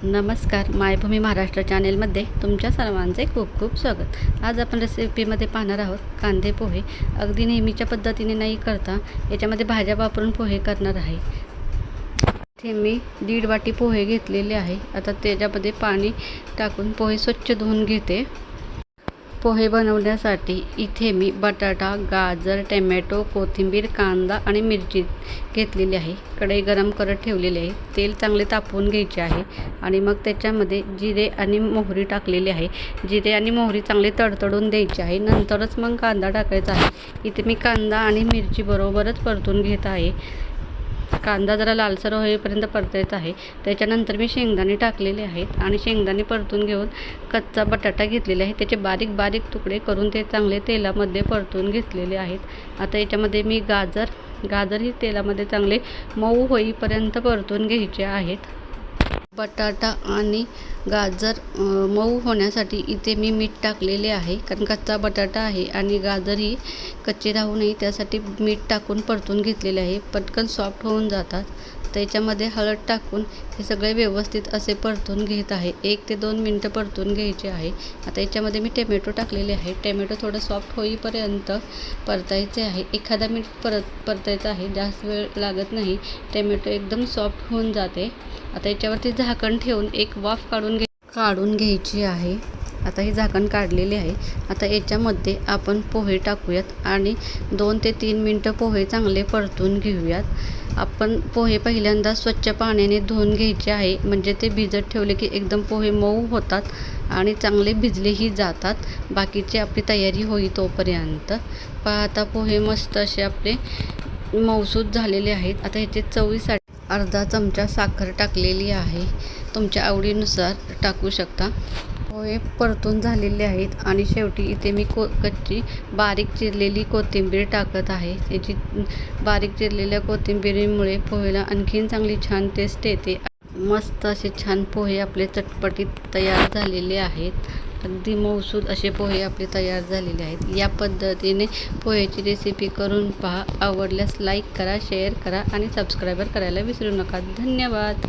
नमस्कार, मायभूमी महाराष्ट्र चॅनेलमध्ये तुमच्या सर्वांचे खूप खूप स्वागत। आज आपण रेसिपीमध्ये पाहणार आहोत कांदे पोहे। अगदी नेहमीच्या पद्धतीने नाही करता याच्यामध्ये भाज्या वापरून पोहे करणार आहे। इथे मी 1.5 वाटी पोहे घेतलेले आहे। आता त्याच्यामध्ये पाणी टाकून पोहे स्वच्छ धुवून घेते। पोहे बनवण्यासाठी इथे मी बटाटा, गाजर, टोमॅटो, कोथिंबीर, कांदा आणि मिरची घेतलेली आहे। कढई गरम करत ठेवलेली आहे। तेल चांगले तापवून घ्यायचे आहे आणि मग त्याच्यामध्ये जिरे आणि मोहरी टाकलेली आहे। जिरे आणि मोहरी चांगले तडतडून द्यायचे आहे, नंतरच मग कांदा टाकायचा आहे। इथे मी कांदा आणि मिरची बरोबरच परतून घेत आहे। कांदा जरा लालसर होईपर्यंत परतायचा आहे। त्याच्यानंतर मी शेंगदाणे टाकलेले आहेत आणि शेंगदाणे परतून घेऊन कच्चा बटाटा घेतलेला आहे। त्याचे बारीक बारीक तुकडे करून ते चांगले तेलामध्ये परतून घेतलेले आहेत। आता याच्यामध्ये मी गाजरही तेलामध्ये चांगले मऊ होईपर्यंत परतून घ्यायचे आहेत। बटाटा आणि गाजर मऊ होण्यासाठी इथे मी मीठ टाकलेले आहे, कारण कच्चा बटाटा आहे आणि गाजरही कच्चे राहू नये त्यासाठी मीठ टाकून परतून घेतलेले आहे। पटकन सॉफ्ट होऊन जातात। त्याच्यामध्ये हळद टाकून हे सगळे व्यवस्थित असे परतून घेत आहे। 1 ते 2 मिनटं परतून घ्यायचे आहे। आता याच्यामध्ये मी टोमॅटो टाकलेले आहे। टोमॅटो थोडं सॉफ्ट होईपर्यंत परतायचे आहे। 1 मिनिट परतायचं आहे, जास्त वेळ लागत नाही। टोमॅटो एकदम सॉफ्ट होऊन जाते। आता याच्यावरती झाकण ठेवून एक वाफ काढून घ्यायची आहे। आता हे झाकण काढलेले आहे। आता याच्यामध्ये आपण पोहे टाकूयात आणि 2 ते 3 मिनटं पोहे चांगले परतून घेऊयात। आपण पोहे पहिल्यांदा स्वच्छ पाण्याने धुवून घ्यायचे आहे, म्हणजे ते भिजत ठेवले की एकदम पोहे मऊ होतात आणि चांगले भिजलेही जातात। बाकीची आपली तयारी होई तोपर्यंत आता पोहे मस्त असे आपले मऊसूत झालेले आहेत। आता ह्याचे चवीसाठी अर्धा चमचा साखर टाकलेली आहे, तुमच्या आवडीनुसार टाकू शकता। पोहे परतून झालेले आहेत आणि शेवटी इथे मी कच्ची बारीक चिरलेली कोथिंबीर टाकत आहे। याची बारीक चिरलेल्या कोथिंबीरीमुळे पोहेला आणखीन चांगली छान टेस्ट येते। मस्त असे छान पोहे आपले चटपटीत तयार झालेले आहेत। अगदी मऊसूद असे पोहे आपले तयार झालेले आहेत। या पद्धतीने पोहेची रेसिपी करून पहा। आवडल्यास लाईक करा, शेअर करा आणि सबस्क्राईब करायला विसरू नका। धन्यवाद।